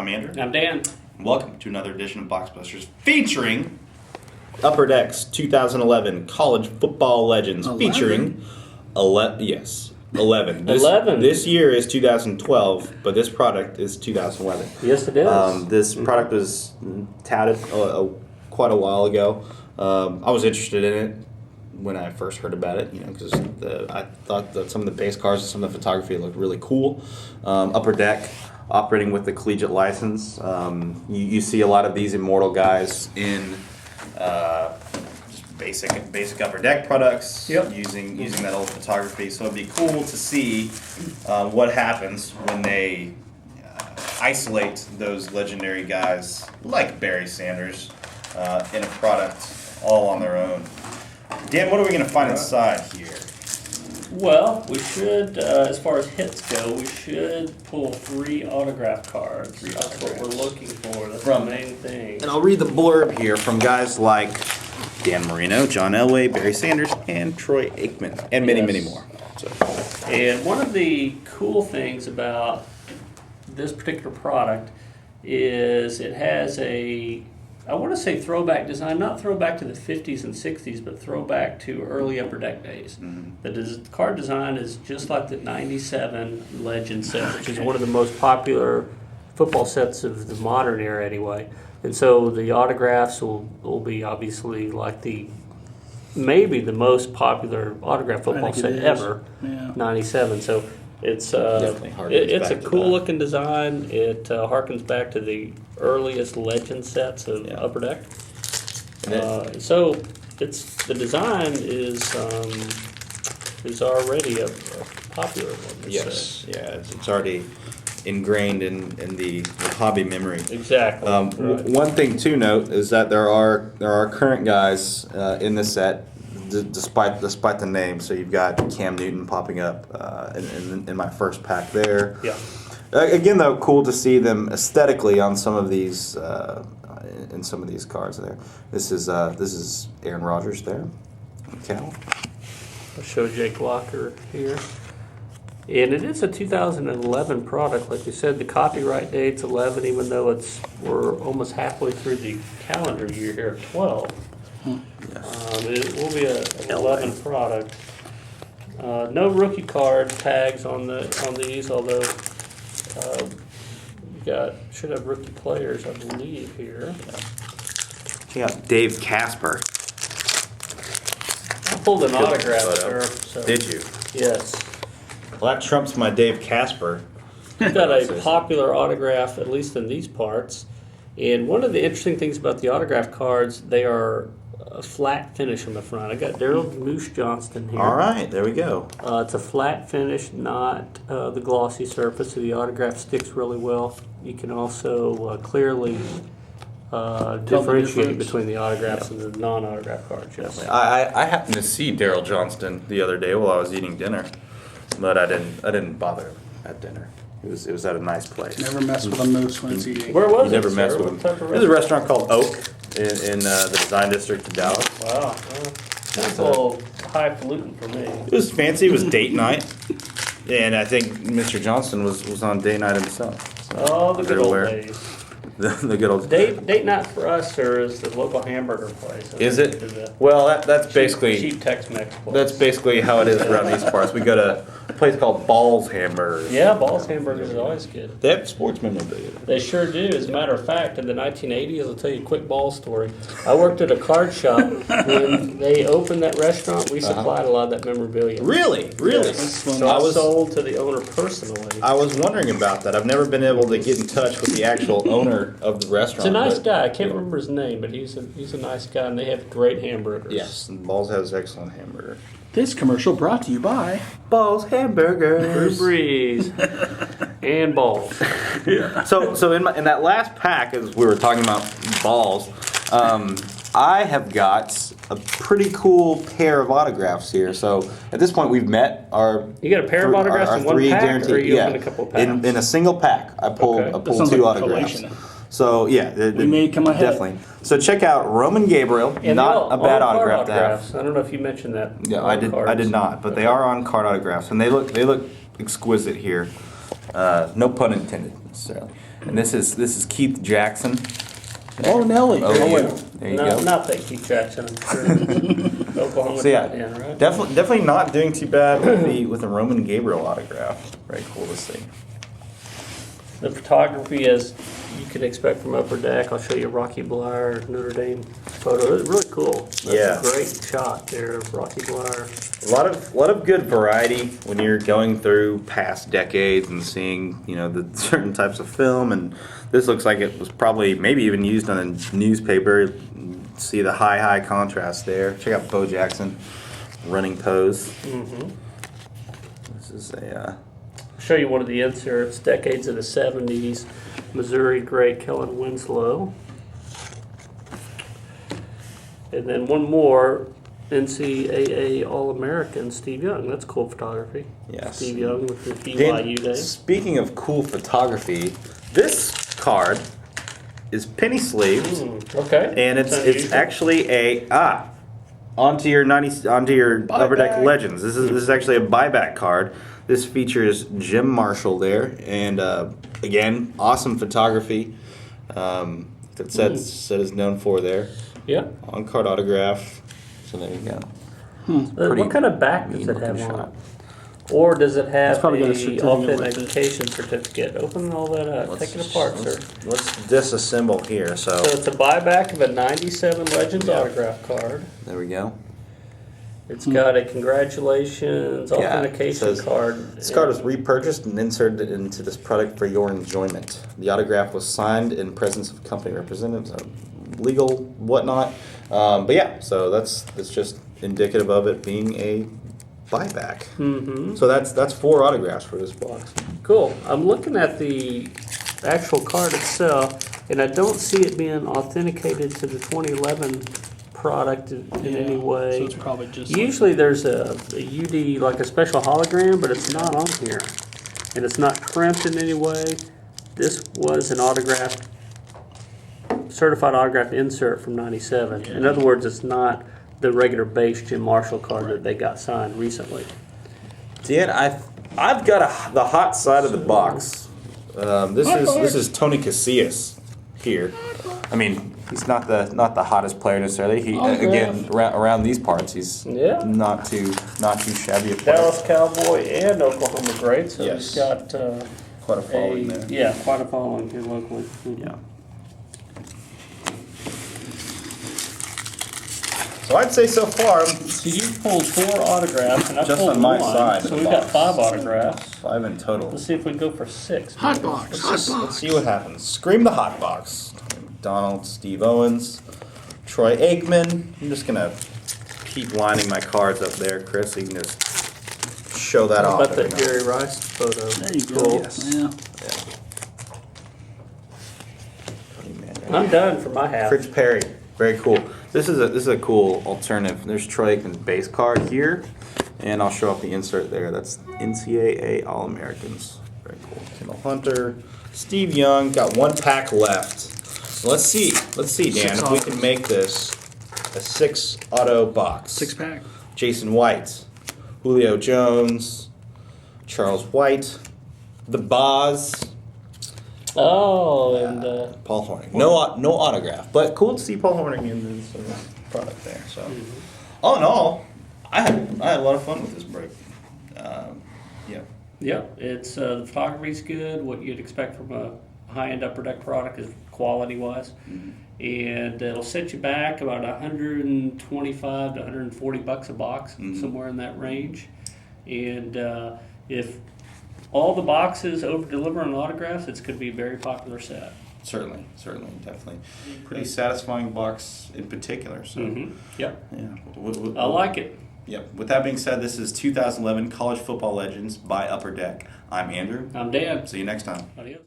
I'm Andrew. I'm Dan. Welcome to another edition of Boxbusters featuring Upper Decks 2011 College Football Legends 11? featuring 11. 11. 11. This year is 2012, but this product is 2011. Yes, it is. This product was touted quite a while ago. I was interested in it when I first heard about it, because I thought that some of the base cards and some of the photography looked really cool. Upper Deck, operating with the collegiate license. You see a lot of these Immortal guys in just basic Upper Deck products, using that old photography. So it'd be cool to see what happens when they isolate those legendary guys like Barry Sanders in a product all on their own. Dan, what are we going to find inside here? Well, we should, as far as hits go, we should pull 3 autograph cards. That's what we're looking for. That's the main thing. And I'll read the blurb here from guys like Dan Marino, John Elway, Barry Sanders, and Troy Aikman, and many, many more. So. And one of the cool things about this particular product is it has I want to say throwback design, not throwback to the 50s and 60s, but throwback to early Upper Deck days. Mm-hmm. The card design is just like the 97 Legend set, which is one of the most popular football sets of the modern era anyway. And so the autographs will be obviously like maybe the most popular autograph football set ever, 97. So it's it's a cool looking design. It harkens back to the earliest Legend sets of Upper Deck. So the design is already a popular one. Yes, it's already ingrained in the hobby memory. Exactly. Right. One thing to note is that there are current guys in this set. Despite the name, so you've got Cam Newton popping up in my first pack there. Yeah. Again, though, cool to see them aesthetically on some of these in some of these cards there. This is Aaron Rodgers there. Cal. I'll show Jake Locker here. And it is a 2011 product, like you said. The copyright date's 11, even though we're almost halfway through the calendar year here at 12. It will be an 11 product. No rookie card tags on these, although should have rookie players, I believe, here. Check out Dave Casper. I pulled an autograph, sir. So. Did you? Yes. Well, that trumps my Dave Casper. We've got a popular autograph, at least in these parts. And one of the interesting things about the autograph cards, they are a flat finish on the front. I got Daryl Moose Johnston here. All right, there we go. It's a flat finish, not the glossy surface, so the autograph sticks really well. You can also clearly differentiate between the autographs and the non-autograph cards. Yes. I happened to see Daryl Johnston the other day while I was eating dinner, but I didn't bother at dinner. It was at a nice place. Never mess with a moose when it's eating. Where was you it? Never mess with them. There's a restaurant called Oak in the Design District of Dallas. Wow, that's a little highfalutin for me. It was fancy. It was date night, and I think Mr. Johnston was on date night himself. So the good old days. The good old date night for us, sir, is the local hamburger place. Is it? Well, that's basically cheap Tex-Mex place. That's basically how it is around these parts. We go to a place called Ball's Hamburgers. Yeah, Ball's Hamburgers are always good. They have sports memorabilia. They sure do. As a matter of fact, in the 1980s, I'll tell you a quick ball story. I worked at a card shop. When they opened that restaurant, we supplied a lot of that memorabilia. Really? Yes. So I sold to the owner personally. I was wondering about that. I've never been able to get in touch with the actual owner of the restaurant. He's a nice guy. I can't remember his name, but he's a nice guy, and they have great hamburgers. Yes, and Balls has excellent hamburger. This commercial brought to you by Balls Hamburgers. Breeze and Balls. Yeah. So in that last pack, as we were talking about Balls, I have got a pretty cool pair of autographs here. So at this point, we've met our. You got a pair of autographs in one pack, guaranteed. Or you opened a couple packs? In a single pack, I pulled 2 autographs. So yeah, we may come ahead. Definitely. So check out Roman Gabriel. And not a bad autograph to have. I don't know if you mentioned that. Yeah, I did not, but they are on card autographs, and they look exquisite here. No pun intended necessarily. And this is Keith Jackson. Oh, Nelly. Oh, Oh, yeah. wait. There you No, go. not that Keith Jackson. I'm sure. Oklahoma So yeah, tight end, right? definitely not doing too bad with the Roman Gabriel autograph. Very cool to see. The photography, as you can expect from Upper Deck, I'll show you Rocky Bleier Notre Dame photo. It's really cool. That's Yeah. a great shot there of Rocky Bleier. A lot of good variety when you're going through past decades and seeing, you know, the certain types of film. And this looks like it was probably maybe even used on a newspaper. See the high contrast there. Check out Bo Jackson running pose. Mm-hmm. This is a Show you one of the inserts, decades of the 70s, Missouri great Kellen Winslow. And then one more, NCAA All-American, Steve Young. That's cool photography. Yes. Steve Young with the Dan, BYU days. speaking of cool photography, this card is penny sleeved. Okay. And it's That's unusual. actually onto your Upper Deck Legends. This is actually a buyback card. This features Jim Marshall there, and again, awesome photography. That set is known for there. Yeah. On card autograph. So there you go. Pretty What kind of back does it mean-looking have on shot. it? Or does it have probably got a a certificate with it. authentication certificate? Open all that up. Take it apart, sir. Let's disassemble here. So it's a buyback of a 97 Legends autograph card. There we go. It's got a congratulations Yeah, it authentication says, card. This card was repurchased and inserted into this product for your enjoyment. The autograph was signed in presence of company representatives, legal, whatnot. But yeah, so that's just indicative of it being a buyback. Mm-hmm. So that's 4 autographs for this box. Cool. I'm looking at the actual card itself, and I don't see it being authenticated to the 2011 product in any way. So it's probably just Usually there's a UD, like a special hologram, but it's not on here. And it's not crimped in any way. This was an autograph, certified autograph insert from 97. In other words, it's not the regular base Jim Marshall card that they got signed recently. Dan, I've got the hot side of the box. This is Tony Casillas here. I mean, he's not the hottest player necessarily. He again around these parts, he's not too shabby a player. Dallas Cowboy and Oklahoma great, so Yes. he's got Quite a following there. yeah, quite a following here locally. Yeah. So I'd say so far, So you pulled 4 autographs, and I Just pulled on my 1, side of so the we've got box. 5 autographs. 5 in total. Let's see if we can go for 6. hot box. Hot Let's box. see what happens. Scream the hot box. Tony McDonald, Steve Owens, Troy Aikman. I'm just gonna keep lining my cards up there, Chris. So you can just show that How off. about that Jerry Rice photo? There you go. Cool. Yes. Yeah. I'm done for my half. Fritz Perry, very cool. This is a cool alternative. There's Troy Aikman's base card here, and I'll show off the insert there. That's NCAA All Americans. Very cool. Kendall Hunter, Steve Young. Got 1 pack left. So let's see, Dan, if we can make this a 6 auto box. 6-pack. Jason White, Julio Jones, Charles White, the Boz. Oh, and Paul Hornung. No autograph, but cool to see Paul Hornung in this product there. So, all in all, I had a lot of fun with this break. Yeah. yeah, it's the photography's good. What you'd expect from a high-end Upper Deck product is quality-wise, and it'll set you back about 125 to 140 bucks a box, somewhere in that range. And if all the boxes over-deliver on autographs, it's going to be a very popular set. Certainly, definitely. Pretty satisfying box in particular. So, Yep. yeah. I like it. Yep. With that being said, this is 2011 College Football Legends by Upper Deck. I'm Andrew. I'm Dan. See you next time. Adios.